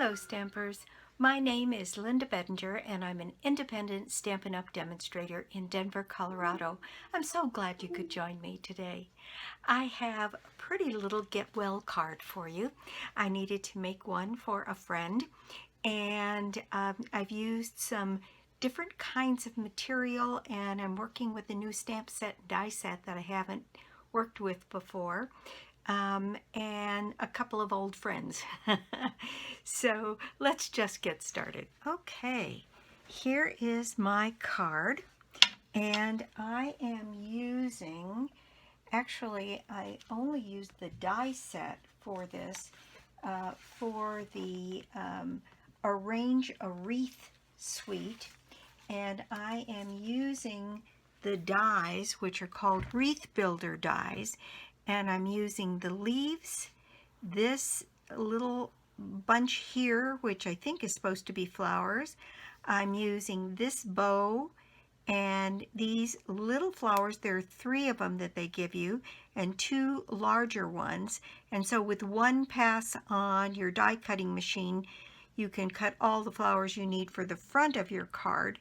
Hello Stampers, my name is Linda Bedinger and I'm an independent Stampin Up! Demonstrator in Denver, Colorado. I'm so glad you could join me today. I have a pretty little get well card for you. I needed to make one for a friend and I've used some different kinds of material and I'm working with a new stamp set die set that I haven't worked with before. And a couple of old friends. So let's just get started. Okay, here is my card, and I am using, actually I only used the die set for this, for the Arrange a Wreath suite, and I am using the dies, which are called Wreath Builder dies, and I'm using the leaves, this little bunch here, which I think is supposed to be flowers. I'm using this bow and these little flowers. There are 3 of them that they give you and 2 larger ones. And so with one pass on your die cutting machine, you can cut all the flowers you need for the front of your card.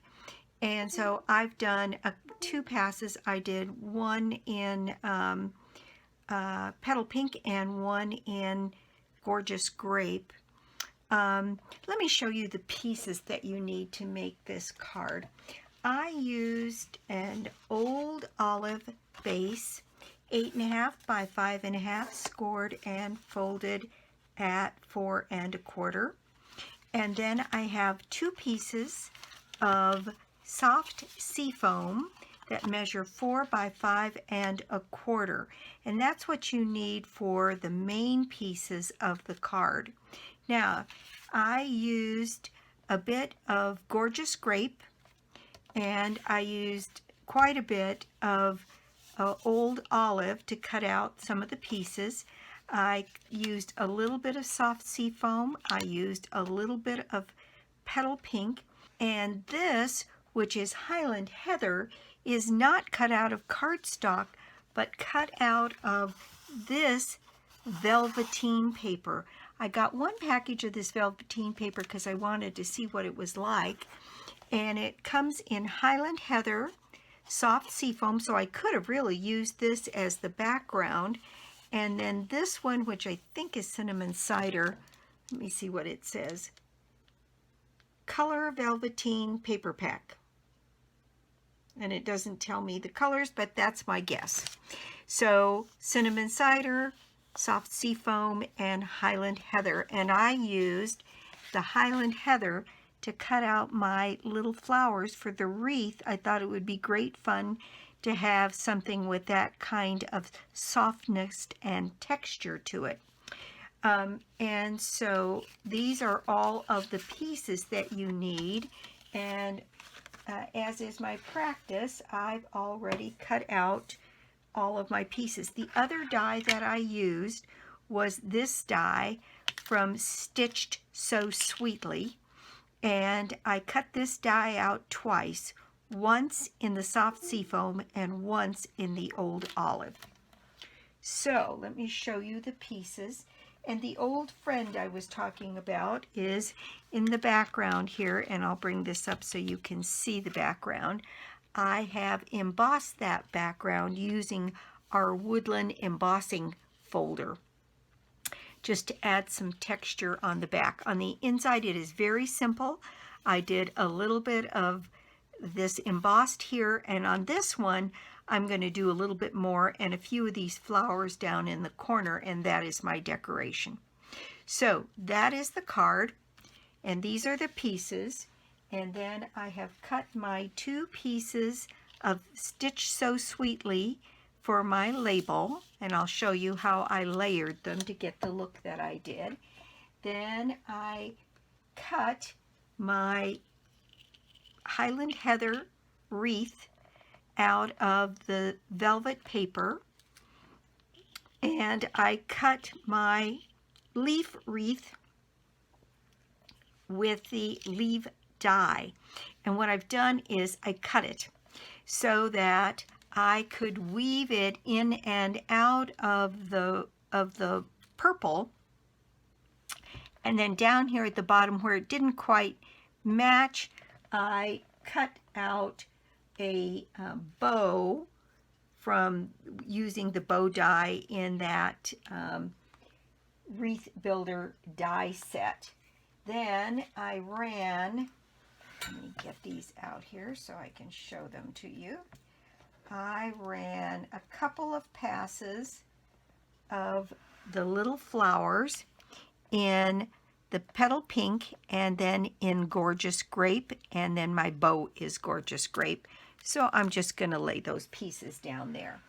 And so I've done 2 passes. I did one in Petal Pink and one in Gorgeous Grape. Let me show you the pieces that you need to make this card. I used an old olive base, 8.5 by 5.5, scored and folded at 4 1/4. And then I have 2 pieces of soft seafoam that measure 4 by 5 1/4, and that's what you need for the main pieces of the card. Now, I used a bit of Gorgeous Grape, and I used quite a bit of old olive to cut out some of the pieces. I used a little bit of soft seafoam. I used a little bit of Petal Pink, and this, which is Highland Heather, is not cut out of cardstock, but cut out of this velveteen paper. I got 1 package of this velveteen paper because I wanted to see what it was like. And it comes in Highland Heather, soft seafoam, so I could have really used this as the background. And then this one, which I think is Cinnamon Cider. Let me see what it says. Color Velveteen Paper Pack. And it doesn't tell me the colors, but that's my guess. So Cinnamon Cider, soft seafoam, and Highland Heather. And I used the Highland Heather to cut out my little flowers for the wreath. I thought it would be great fun to have something with that kind of softness and texture to it. And so these are all of the pieces that you need. And as is my practice, I've already cut out all of my pieces. The other die that I used was this die from Stitched So Sweetly, and I cut this die out twice, once in the soft seafoam and once in the old olive. So let me show you the pieces. And the old friend I was talking about is in the background here, and I'll bring this up so you can see the background. I have embossed that background using our woodland embossing folder, just to add some texture on the back. On the inside, it is very simple. I did a little bit of this embossed here, and on this one, I'm going to do a little bit more and a few of these flowers down in the corner, and that is my decoration. So that is the card, and these are the pieces. And then I have cut my 2 pieces of Stitch So Sweetly for my label, and I'll show you how I layered them to get the look that I did. Then I cut my Highland Heather wreath out of the velvet paper, and I cut my leaf wreath with the leaf die. And what I've done is I cut it so that I could weave it in and out of the purple And then down here at the bottom where it didn't quite match, I cut out a bow from using the bow die in that Wreath Builder die set. Then I ran, let me get these out here so I can show them to you. I ran a couple of passes of the little flowers in the petal pink and then in Gorgeous Grape, and then my bow is Gorgeous Grape. So I'm just going to lay those pieces down there.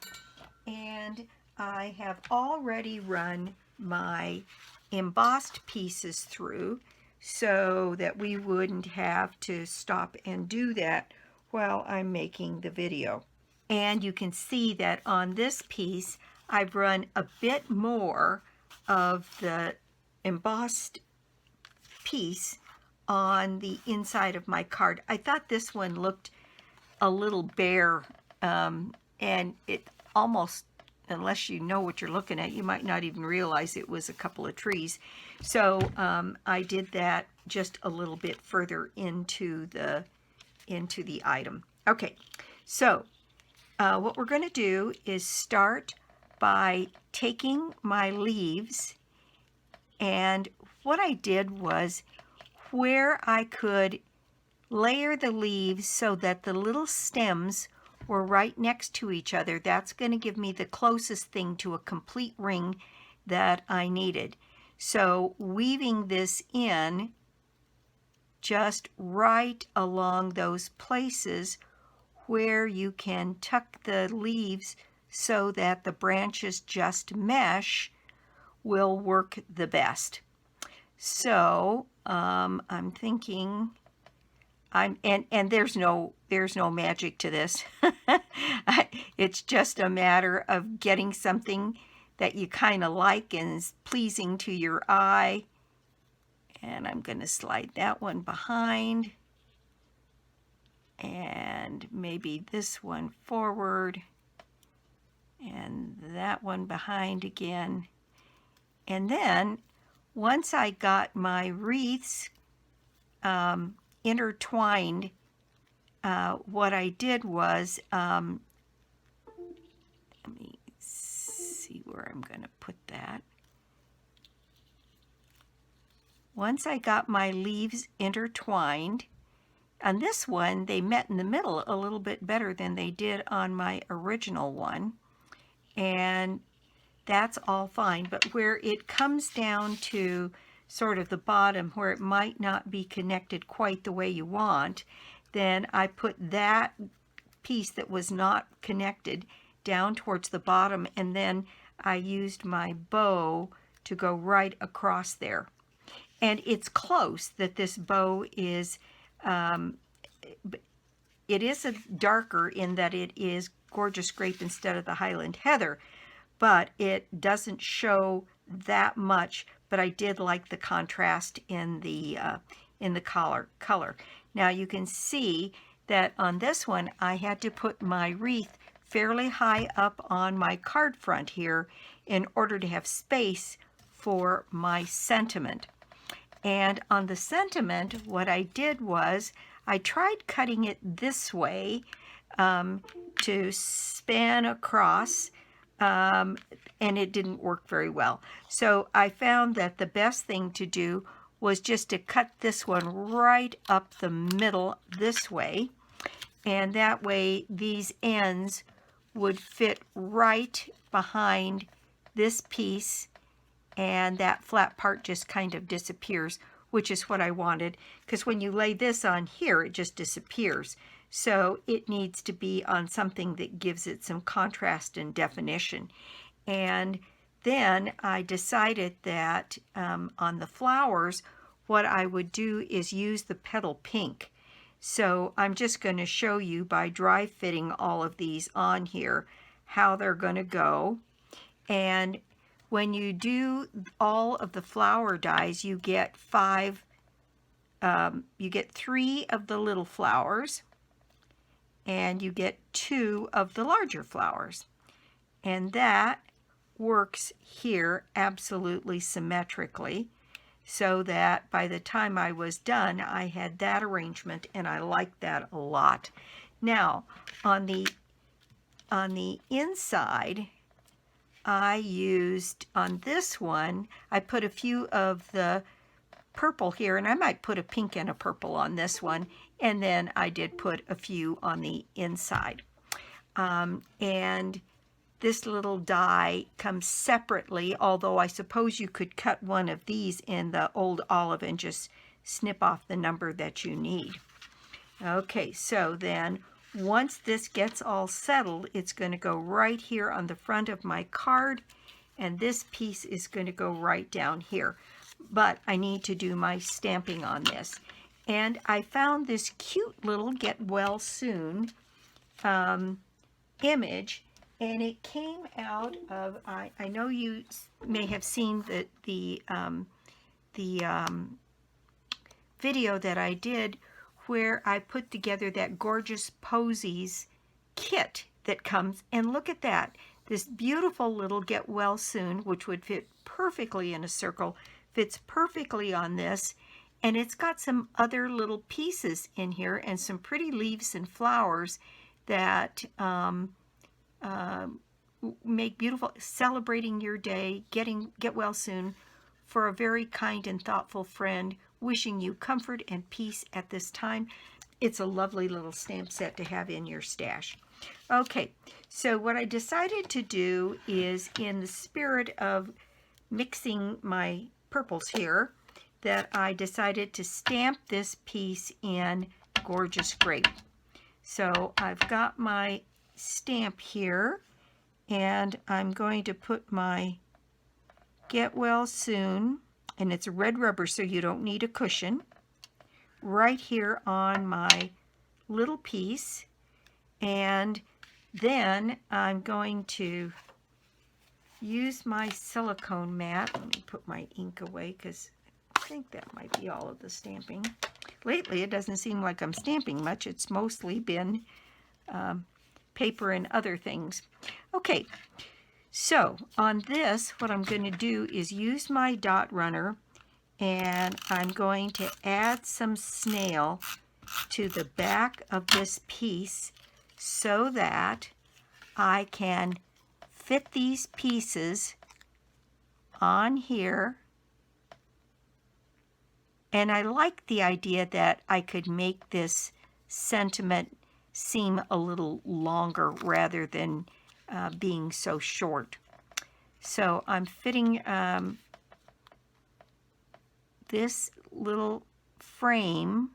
And I have already run my embossed pieces through so that we wouldn't have to stop and do that while I'm making the video. And you can see that on this piece, I've run a bit more of the embossed piece on the inside of my card. I thought this one looked a little bare, and it almost, unless you know what you're looking at, you might not even realize it was a couple of trees. So I did that just a little bit further into the item. Okay, so what we're going to do is start by taking my leaves, and what I did was where I could layer the leaves so that the little stems were right next to each other. That's going to give me the closest thing to a complete ring that I needed. So weaving this in just right along those places where you can tuck the leaves so that the branches just mesh will work the best. So I'm thinking, and there's no magic to this. It's just a matter of getting something that you kind of like and is pleasing to your eye. And I'm going to slide that one behind, and maybe this one forward, and that one behind again. And then once I got my wreaths intertwined, what I did was, let me see where I'm going to put that. Once I got my leaves intertwined, on this one they met in the middle a little bit better than they did on my original one, and that's all fine. But where it comes down to sort of the bottom where it might not be connected quite the way you want, then I put that piece that was not connected down towards the bottom, and then I used my bow to go right across there. And it's close that this bow is, it is a darker in that it is Gorgeous Grape instead of the Highland Heather, but it doesn't show that much. But I did like the contrast in the color. Now you can see that on this one I had to put my wreath fairly high up on my card front here in order to have space for my sentiment. And on the sentiment, what I did was I tried cutting it this way to span across, and it didn't work very well. So I found that the best thing to do was just to cut this one right up the middle this way, and that way these ends would fit right behind this piece, and that flat part just kind of disappears, which is what I wanted, because when you lay this on here, it just disappears. So it needs to be on something that gives it some contrast and definition. And then I decided that on the flowers, what I would do is use the petal pink. So I'm just going to show you by dry fitting all of these on here how they're going to go. And when you do all of the flower dies, you get 3 of the little flowers, and you get 2 of the larger flowers. And that works here absolutely symmetrically. so that by the time I was done, I had that arrangement, and I liked that a lot. Now, on the inside, I used, on this one, I put a few of the purple here, and I might put a pink and a purple on this one, and then I did put a few on the inside. And this little die comes separately, although I suppose you could cut one of these in the old olive and just snip off the number that you need. Okay, so then once this gets all settled, it's going to go right here on the front of my card, and this piece is going to go right down here. But I need to do my stamping on this. And I found this cute little get well soon image, and it came out of, I know you may have seen the video that I did where I put together that gorgeous posies kit that comes, and look at that. This beautiful little get well soon, which would fit perfectly in a circle, fits perfectly on this, and it's got some other little pieces in here and some pretty leaves and flowers that make beautiful, celebrating your day, get well soon, for a very kind and thoughtful friend, wishing you comfort and peace at this time. It's a lovely little stamp set to have in your stash. Okay, so what I decided to do is, in the spirit of mixing my purples here, that I decided to stamp this piece in Gorgeous Grape. So I've got my stamp here, and I'm going to put my Get Well Soon, and it's red rubber so you don't need a cushion, right here on my little piece. And then I'm going to use my silicone mat. Let me put my ink away because I think that might be all of the stamping. Lately it doesn't seem like I'm stamping much. It's mostly been paper and other things. Okay, so on this, what I'm going to do is use my dot runner, and I'm going to add some snail to the back of this piece so that I can fit these pieces on here. And I like the idea that I could make this sentiment seem a little longer rather than being so short. So I'm fitting this little frame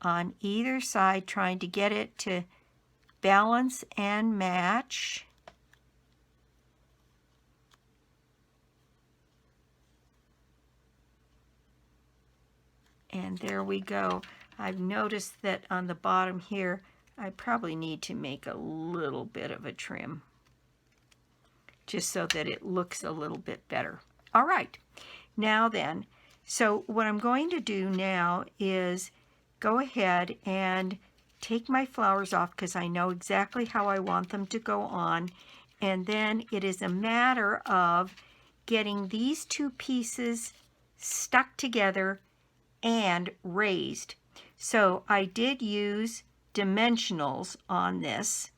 on either side, trying to get it to balance and match. And there we go. I've noticed that on the bottom here, I probably need to make a little bit of a trim, just so that it looks a little bit better. All right, now then, so what I'm going to do now is go ahead and take my flowers off, because I know exactly how I want them to go on. And then it is a matter of getting these two pieces stuck together and raised. So I did use dimensionals on this,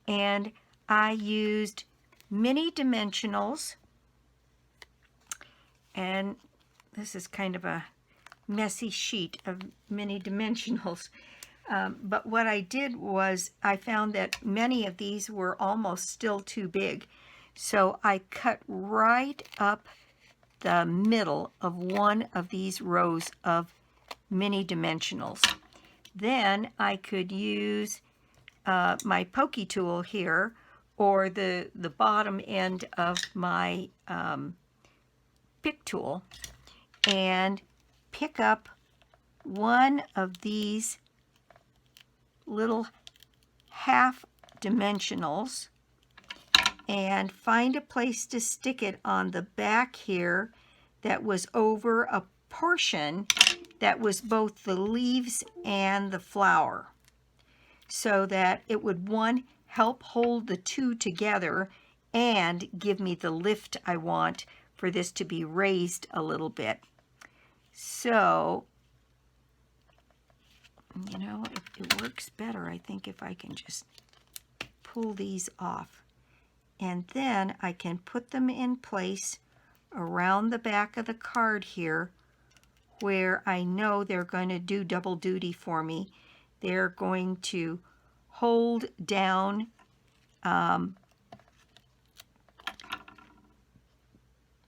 and I used mini dimensionals, and this is kind of a messy sheet of mini dimensionals. But what I did was I found that many of these were almost still too big. So I cut right up the middle of one of these rows of mini dimensionals. Then I could use my pokey tool here, or the bottom end of my pick tool, and pick up one of these little half dimensionals and find a place to stick it on the back here that was over a portion that was both the leaves and the flower, so that it would, one, help hold the two together and give me the lift I want for this to be raised a little bit. So, you know, it works better, I think, if I can just pull these off. And then I can put them in place around the back of the card here where I know they're going to do double duty for me. They're going to hold down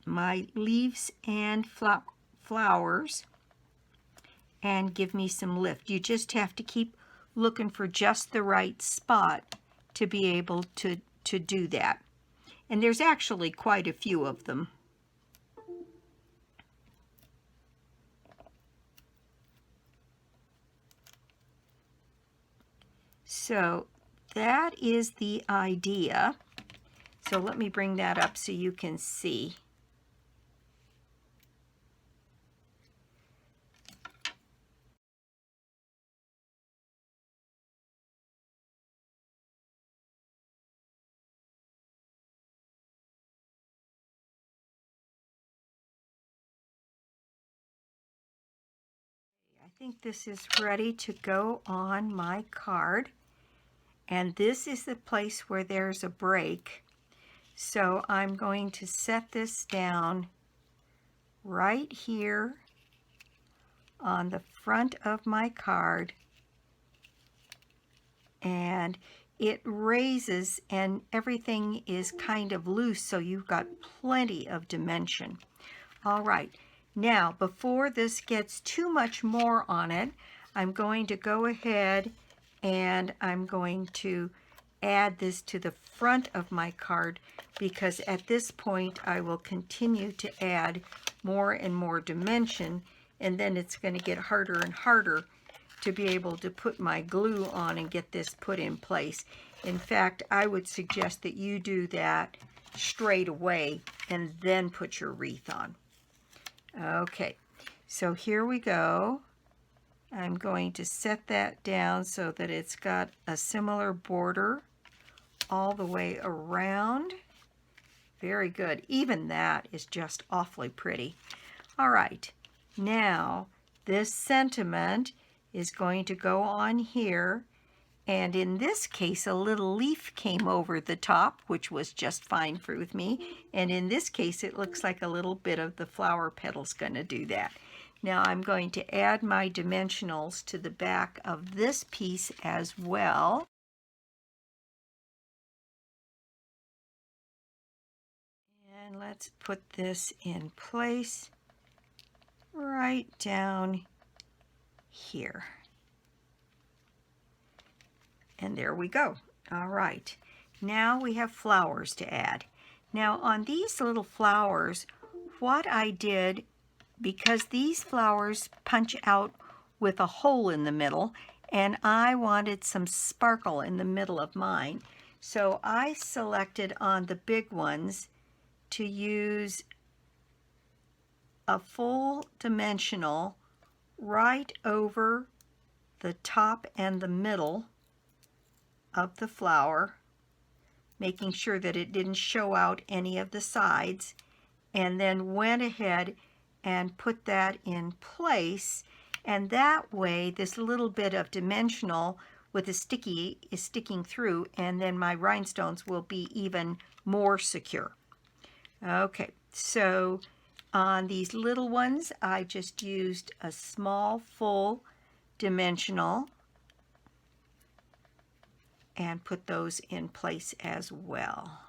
my leaves and flowers and give me some lift. You just have to keep looking for just the right spot to be able to do that. And there's actually quite a few of them. So that is the idea. So let me bring that up so you can see. I think this is ready to go on my card. And this is the place where there's a break. So I'm going to set this down right here on the front of my card. And it raises and everything is kind of loose, so you've got plenty of dimension. All right, now before this gets too much more on it, I'm going to go ahead and I'm going to add this to the front of my card, because at this point I will continue to add more and more dimension, and then it's going to get harder and harder to be able to put my glue on and get this put in place. In fact, I would suggest that you do that straight away and then put your wreath on. Okay, so here we go. I'm going to set that down so that it's got a similar border all the way around. Very good. Even that is just awfully pretty. All right, now this sentiment is going to go on here, and in this case a little leaf came over the top, which was just fine with me, and in this case it looks like a little bit of the flower petal's going to do that. Now I'm going to add my dimensionals to the back of this piece as well. And let's put this in place right down here. And there we go. All right, now we have flowers to add. Now on these little flowers, what I did, because these flowers punch out with a hole in the middle, and I wanted some sparkle in the middle of mine, so I selected on the big ones to use a full dimensional right over the top and the middle of the flower, making sure that it didn't show out any of the sides, and then went ahead and put that in place. And that way this little bit of dimensional with the sticky is sticking through, and then my rhinestones will be even more secure. Okay, so on these little ones I just used a small full dimensional and put those in place as well.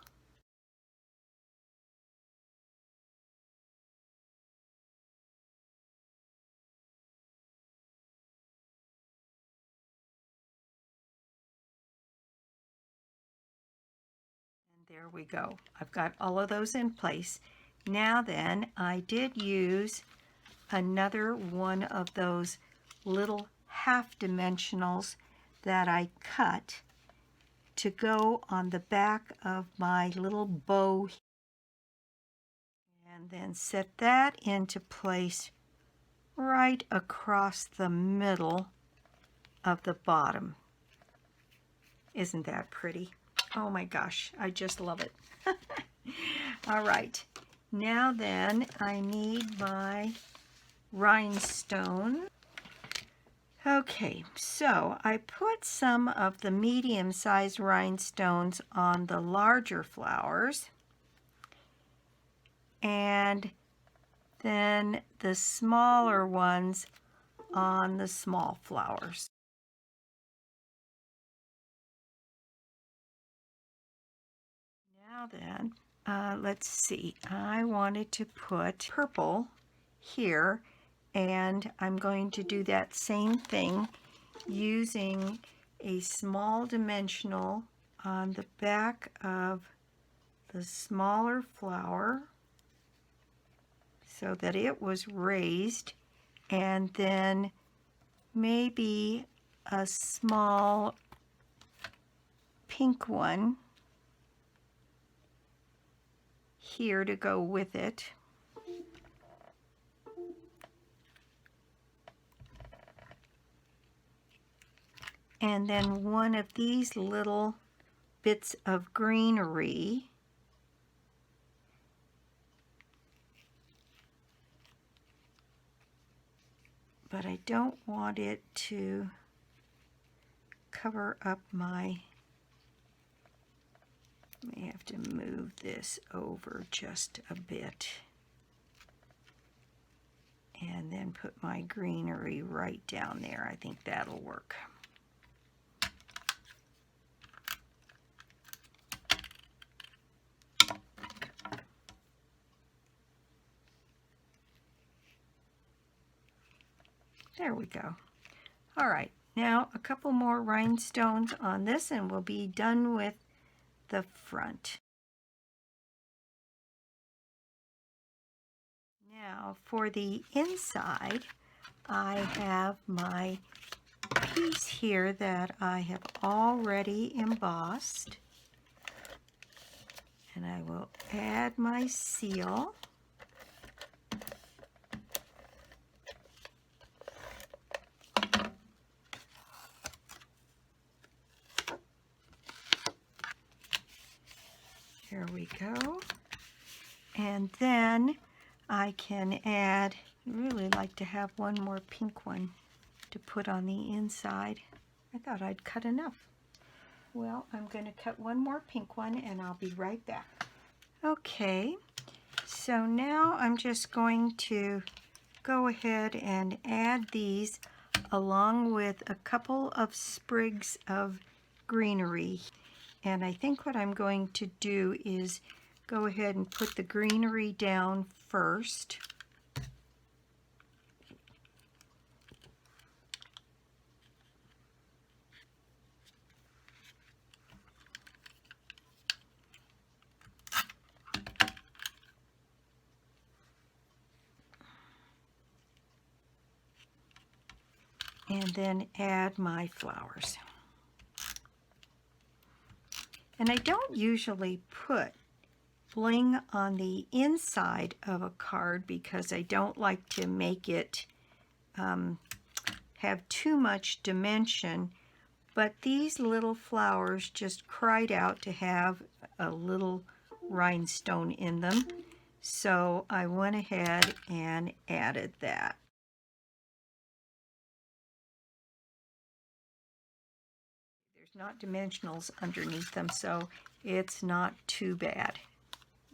And there we go. I've got all of those in place. Now then, I did use another one of those little half dimensionals that I cut to go on the back of my little bow, and then set that into place right across the middle of the bottom. Isn't that pretty? Oh my gosh, I just love it. All right, Now then, I need my rhinestone. Okay, so I put some of the medium-sized rhinestones on the larger flowers, and then the smaller ones on the small flowers. Now then, let's see, I wanted to put purple here, and I'm going to do that same thing using a small dimensional on the back of the smaller flower so that it was raised, and then maybe a small pink one here to go with it. And then one of these little bits of greenery. But I don't want it to cover up my, may have to move this over just a bit. And then put my greenery right down there. I think that'll work. There we go. All right, now a couple more rhinestones on this and we'll be done with the front. Now for the inside, I have my piece here that I have already embossed. And I will add my seal. There we go. And then I can add, I really like to have one more pink one to put on the inside. I thought I'd cut enough. Well, I'm going to cut one more pink one and I'll be right back. Okay, so now I'm just going to go ahead and add these along with a couple of sprigs of greenery. And I think what I'm going to do is go ahead and put the greenery down first. And then add my flowers. And I don't usually put bling on the inside of a card because I don't like to make it have too much dimension, but these little flowers just cried out to have a little rhinestone in them, so I went ahead and added that. Not dimensionals underneath them, so it's not too bad.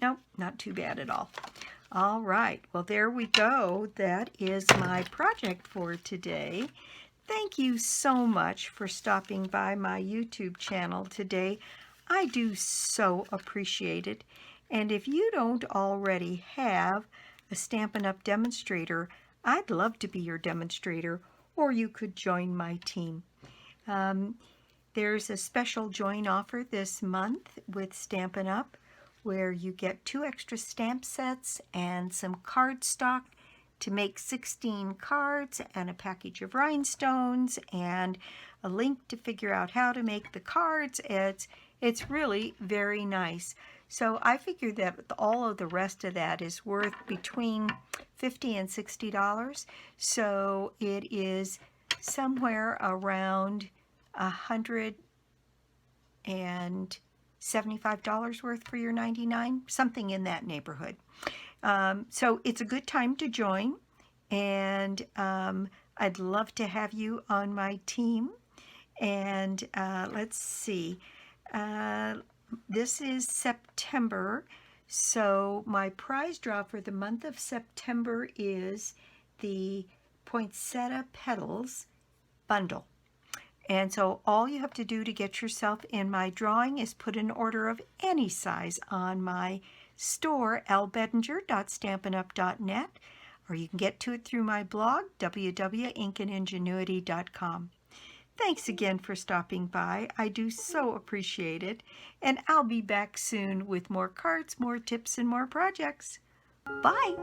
Nope, not too bad at all. All right, well, there we go. That is my project for today. Thank you so much for stopping by my YouTube channel today. I do so appreciate it. And if you don't already have a Stampin' Up! Demonstrator, I'd love to be your demonstrator, or you could join my team. There's a special join offer this month with Stampin' Up! Where you get 2 extra stamp sets and some cardstock to make 16 cards and a package of rhinestones and a link to figure out how to make the cards. It's really very nice. So I figured that all of the rest of that is worth between $50 and $60. So it is somewhere around $175 worth for your $99, something in that neighborhood. So it's a good time to join, and I'd love to have you on my team. And let's see, this is September, so my prize draw for the month of September is the Poinsettia Petals Bundle. And so all you have to do to get yourself in my drawing is put an order of any size on my store, lbedinger.stampinup.net, or you can get to it through my blog, www.inkandingenuity.com. Thanks again for stopping by. I do so appreciate it, and I'll be back soon with more cards, more tips, and more projects. Bye!